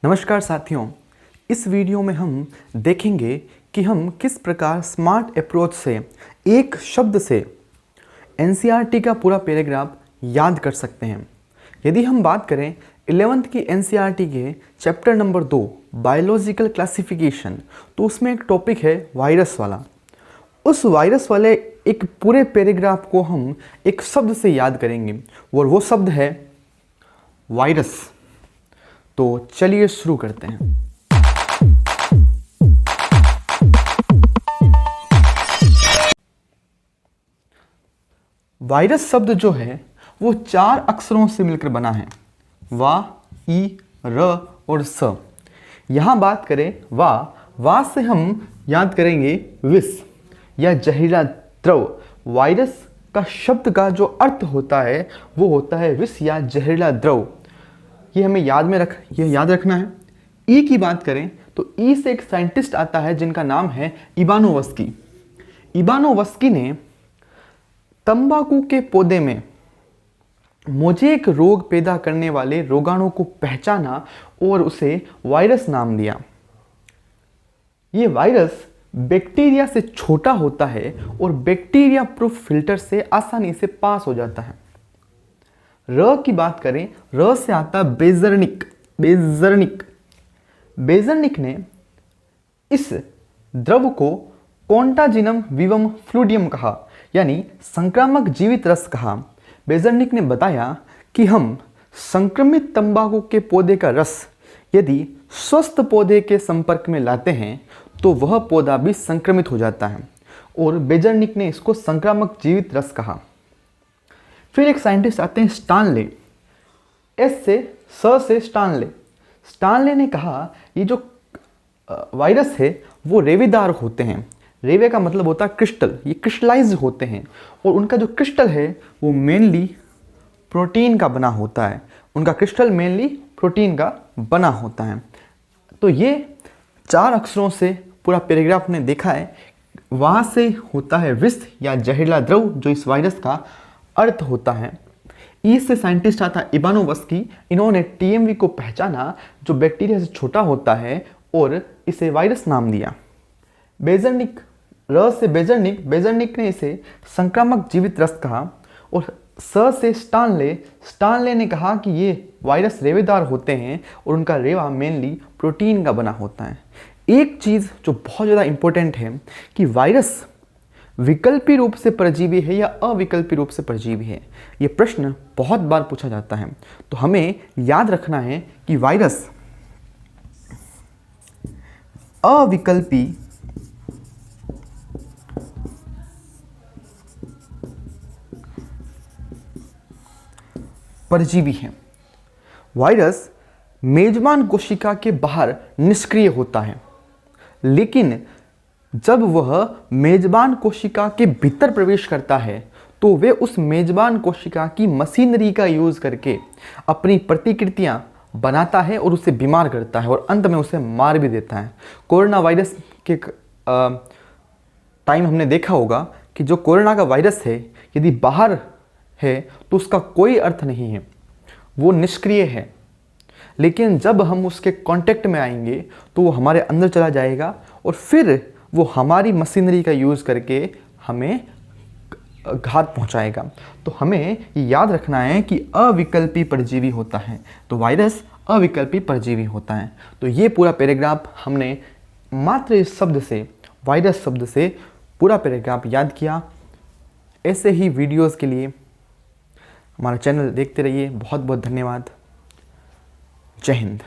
नमस्कार साथियों, इस वीडियो में हम देखेंगे कि हम किस प्रकार स्मार्ट अप्रोच से एक शब्द से एनसीईआरटी का पूरा पैराग्राफ याद कर सकते हैं। यदि हम बात करें 11th की एनसीईआरटी के चैप्टर नंबर 2 बायोलॉजिकल क्लासिफिकेशन, तो उसमें एक टॉपिक है वायरस वाला। उस वायरस वाले एक पूरे पैराग्राफ को हम एक शब्द से याद करेंगे और वो शब्द है वायरस। तो चलिए शुरू करते हैं। वायरस शब्द जो है वो 4 अक्षरों से मिलकर बना है, वा, ई, र और स। यहां बात करें वा से हम याद करेंगे विष या जहरीला द्रव। वायरस का शब्द का जो अर्थ होता है वो होता है विष या जहरीला द्रव। ये हमें याद रखना है। ई की बात करें तो ई से एक साइंटिस्ट आता है जिनका नाम है इवानोवस्की। इवानोवस्की ने तंबाकू के पौधे में मोज़ेक रोग पैदा करने वाले रोगाणु को पहचाना और उसे वायरस नाम दिया। ये वायरस बैक्टीरिया से छोटा होता है और बैक्टीरिया प्रूफ फिल्टर से आसानी से पास हो जाता है। र की बात करें, र से आता बेजर्निक ने इस द्रव को कॉन्टाजिनम विवम फ्लूडियम कहा, यानी संक्रामक जीवित रस कहा। बेजर्निक ने बताया कि हम संक्रमित तंबाकू के पौधे का रस यदि स्वस्थ पौधे के संपर्क में लाते हैं तो वह पौधा भी संक्रमित हो जाता है, और बेजर्निक ने इसको संक्रामक जीवित रस कहा। फिर एक साइंटिस्ट आते हैं स्टानले, से स्टानले। स्टानले ने कहा ये जो वायरस है वो रेवेदार होते हैं। रेवे का मतलब होता है क्रिस्टल, ये क्रिस्टलाइज होते हैं और उनका जो क्रिस्टल है वो मेनली प्रोटीन का बना होता है। उनका क्रिस्टल मेनली प्रोटीन का बना होता है। तो ये 4 अक्षरों से पूरा पैराग्राफ ने देखा है। वहाँ से होता है विष या जहरीला द्रव जो इस वायरस का अर्थ होता है। ई से साइंटिस्ट आता है इवानोवस्की। इन्होंने टीएमवी को पहचाना जो बैक्टीरिया से छोटा होता है और इसे वायरस नाम दिया। बेजर्निक, र से बेजर्निक ने इसे संक्रामक जीवित रस कहा। और स से स्टानले ने कहा कि ये वायरस रेवेदार होते हैं और उनका रेवा मेनली प्रोटीन का बना होता है। एक चीज़ जो बहुत ज़्यादा इंपॉर्टेंट है कि वायरस विकल्पी रूप से परजीवी है या अविकल्पी रूप से परजीवी है। ये प्रश्न बहुत बार पूछा जाता है, तो हमें याद रखना है कि वायरस अविकल्पी परजीवी है। वायरस मेजबान कोशिका के बाहर निष्क्रिय होता है, लेकिन जब वह मेजबान कोशिका के भीतर प्रवेश करता है तो वे उस मेजबान कोशिका की मशीनरी का यूज़ करके अपनी प्रतिकृतियां बनाता है और उसे बीमार करता है और अंत में उसे मार भी देता है। कोरोना वायरस के टाइम हमने देखा होगा कि जो कोरोना का वायरस है यदि बाहर है तो उसका कोई अर्थ नहीं है, वो निष्क्रिय है। लेकिन जब हम उसके कांटेक्ट में आएंगे तो वो हमारे अंदर चला जाएगा और फिर वो हमारी मशीनरी का यूज़ करके हमें घात पहुंचाएगा। तो हमें याद रखना है कि अविकल्पी परजीवी होता है, तो वायरस अविकल्पी परजीवी होता है। तो ये पूरा पैराग्राफ हमने मात्र इस शब्द से, वायरस शब्द से पूरा पैराग्राफ याद किया। ऐसे ही वीडियोस के लिए हमारा चैनल देखते रहिए। बहुत बहुत धन्यवाद। जय हिंद।